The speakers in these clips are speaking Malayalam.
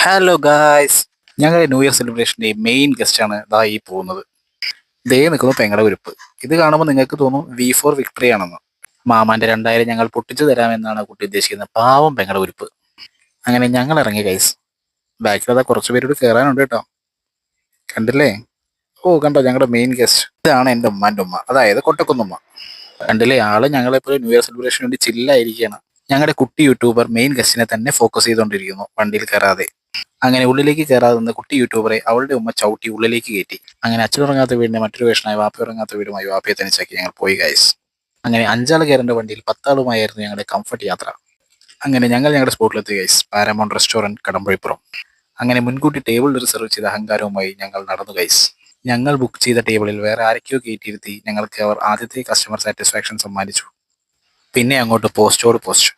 ഹലോ ഗായ്സ്, ഞങ്ങളുടെ ന്യൂ ഇയർ സെലിബ്രേഷൻ്റെ മെയിൻ ഗസ്റ്റാണ് ദാ ഈ പോകുന്നത്. ദേ നിൽക്കുന്നു പെങ്ങളുടെ ഉരുപ്പ്. ഇത് കാണുമ്പോൾ നിങ്ങൾക്ക് തോന്നും V4 വിക്ടറി ആണെന്ന്. മാമാന്റെ 2000 ഞങ്ങൾ പൊട്ടിച്ചു തരാമെന്നാണ് കുട്ടി ഉദ്ദേശിക്കുന്നത്. പാവം പെങ്ങളുടെ ഉരുപ്പ്. അങ്ങനെ ഞങ്ങൾ ഇറങ്ങി ഗൈസ്. ബാക്കിലതാ കുറച്ച് പേരോട് കയറാനുണ്ട് കേട്ടോ. കണ്ടില്ലേ? ഓ കണ്ടോ, ഞങ്ങളുടെ മെയിൻ ഗസ്റ്റ് ഇതാണ് എൻ്റെ ഉമ്മാൻ്റെ ഉമ്മ, അതായത് കൊട്ടക്കുന്നുമ്മ. കണ്ടില്ലേ, ആള് ഞങ്ങളെപ്പോലെ ന്യൂ ഇയർ സെലിബ്രേഷന് വേണ്ടി ചില്ലായിരിക്കുകയാണ്. ഞങ്ങളുടെ കുട്ടി യൂട്യൂബർ മെയിൻ ഗസ്റ്റിനെ തന്നെ ഫോക്കസ് ചെയ്തുകൊണ്ടിരിക്കുന്നു, വണ്ടിയിൽ കയറാതെ. അങ്ങനെ ഉള്ളിലേക്ക് കയറാതെ നിന്ന് കുട്ടി യൂട്യൂബറെ അവളുടെ ഉമ്മ ചവിട്ടി ഉള്ളിലേക്ക് കയറ്റി. അങ്ങനെ അച്ഛനുറങ്ങാത്ത വീടിന്റെ മറ്റൊരു വേഷനായ വാപ്പ ഉറങ്ങാത്ത വീടുമായി വാപ്പയെ തനിച്ചാക്കി ഞങ്ങൾ പോയി ഗൈസ്. അങ്ങനെ 5 ആൾ കയറേണ്ട വണ്ടിയിൽ 10 ആളുമായിരുന്നു ഞങ്ങളുടെ കംഫർട്ട് യാത്ര. അങ്ങനെ ഞങ്ങൾ ഞങ്ങളുടെ സ്പോട്ടിലെത്തി ഗൈസ്, പാരമൗണ്ട് റെസ്റ്റോറന്റ് കടമ്പഴിപ്പുറം. അങ്ങനെ മുൻകൂട്ടി ടേബിൾ റിസർവ് ചെയ്ത അഹങ്കാരവുമായി ഞങ്ങൾ നടന്നു ഗൈസ്. ഞങ്ങൾ ബുക്ക് ചെയ്ത ടേബിളിൽ വേറെ ആരൊക്കെയോ കയറ്റിയിരുത്തി ഞങ്ങൾക്ക് അവർ ആദ്യത്തെ കസ്റ്റമർ സാറ്റിസ്ഫാക്ഷൻ സമ്മാനിച്ചു. പിന്നെ അങ്ങോട്ട് പോസ്റ്റോട് പോസ്റ്റ്.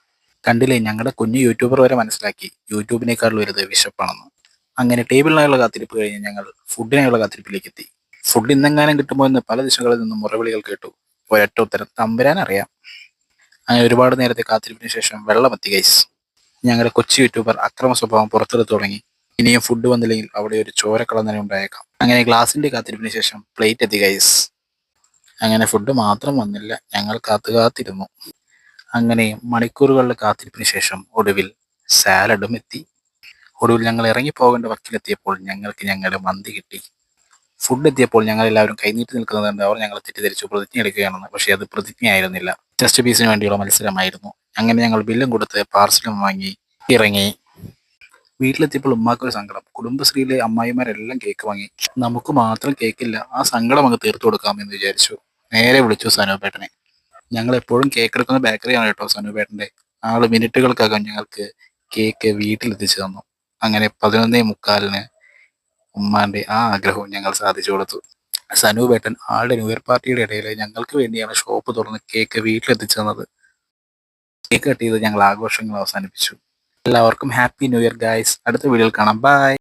കണ്ടില്ലേ, ഞങ്ങളുടെ കുഞ്ഞു യൂട്യൂബർ വരെ മനസ്സിലാക്കി യൂട്യൂബിനേക്കാൾ വലുത് വിശപ്പാണെന്ന്. അങ്ങനെ ടേബിളിനായുള്ള കാത്തിരിപ്പ് കഴിഞ്ഞ് ഞങ്ങൾ ഫുഡിനായുള്ള കാത്തിരിപ്പിലേക്ക് എത്തി. ഫുഡ് ഇന്നെങ്ങാനും കിട്ടുമോ എന്ന് പല ദിശകളിൽ നിന്നും മുറവിളികൾ കേട്ടു. ഒരൊറ്റ ഉത്തരം, തമ്പുരാൻ അറിയാം. അങ്ങനെ ഒരുപാട് നേരത്തെ കാത്തിരിപ്പിന് ശേഷം വെള്ളം എത്തി ഗൈസ്. ഞങ്ങളുടെ കൊച്ചു യൂട്യൂബർ അക്രമ സ്വഭാവം പുറത്തെടുത്തു തുടങ്ങി. ഇനിയും ഫുഡ് വന്നില്ലെങ്കിൽ അവിടെ ഒരു ചോരക്കളം തന്നെ ഉണ്ടായേക്കാം. അങ്ങനെ ഗ്ലാസിന്റെ കാത്തിരിപ്പിന് ശേഷം പ്ലേറ്റ് എത്തി ഗൈസ്. അങ്ങനെ ഫുഡ് മാത്രം വന്നില്ല, ഞങ്ങൾ കാത്തിരുന്നു. അങ്ങനെ മണിക്കൂറുകളുടെ കാത്തിരിപ്പിന് ശേഷം ഒടുവിൽ സാലഡും എത്തി. ഒടുവിൽ ഞങ്ങൾ ഇറങ്ങി പോകേണ്ട വക്കിലെത്തിയപ്പോൾ ഞങ്ങൾക്ക് ഞങ്ങളുടെ മന്തി കിട്ടി. ഫുഡ് എത്തിയപ്പോൾ ഞങ്ങൾ എല്ലാവരും കൈനീട്ടി നിൽക്കുന്നത് കണ്ട് അവർ ഞങ്ങളെ തെറ്റിദ്ധരിച്ചു പ്രതിജ്ഞ എടുക്കുകയാണെന്ന്. പക്ഷേ അത് പ്രതിജ്ഞയായിരുന്നില്ല, ടെസ്റ്റ് പീസിന് വേണ്ടിയുള്ള മത്സരമായിരുന്നു. അങ്ങനെ ഞങ്ങൾ ബില്ലും കൊടുത്ത് പാർസലും വാങ്ങി ഇറങ്ങി. വീട്ടിലെത്തിയപ്പോൾ ഉമ്മാക്കൊരു സങ്കടം. കുടുംബശ്രീയിലെ അമ്മായിമാരെല്ലാം കേക്ക് വാങ്ങി, നമുക്ക് മാത്രം കേക്കില്ല. ആ സങ്കടം അങ്ങ് തീർത്തു കൊടുക്കാമെന്ന് വിചാരിച്ചു. നേരെ വിളിച്ചു സനോപേട്ടനെ. ഞങ്ങൾ എപ്പോഴും കേക്ക് എടുക്കുന്ന ബേക്കറിയാണ് കേട്ടോ സനൂപേട്ടൻ്റെ. ആള് മിനിറ്റുകൾക്കകം ഞങ്ങൾക്ക് കേക്ക് വീട്ടിലെത്തിച്ചു തന്നു. അങ്ങനെ 11:45 ഉമ്മാന്റെ ആ ആഗ്രഹവും ഞങ്ങൾ സാധിച്ചു കൊടുത്തു. സനൂപേട്ടൻ ആളുടെ ന്യൂ ഇയർ പാർട്ടിയുടെ ഇടയിൽ ഞങ്ങൾക്ക് വേണ്ടിയാണ് ഷോപ്പ് തുറന്ന് കേക്ക് വീട്ടിലെത്തിച്ചു തന്നത്. കേക്ക് കട്ട് ചെയ്ത് ഞങ്ങൾ ആഘോഷങ്ങൾ അവസാനിപ്പിച്ചു. എല്ലാവർക്കും ഹാപ്പി ന്യൂ ഇയർ ഗായ്സ്. അടുത്ത വീഡിയോയിൽ കാണാം. ബൈ.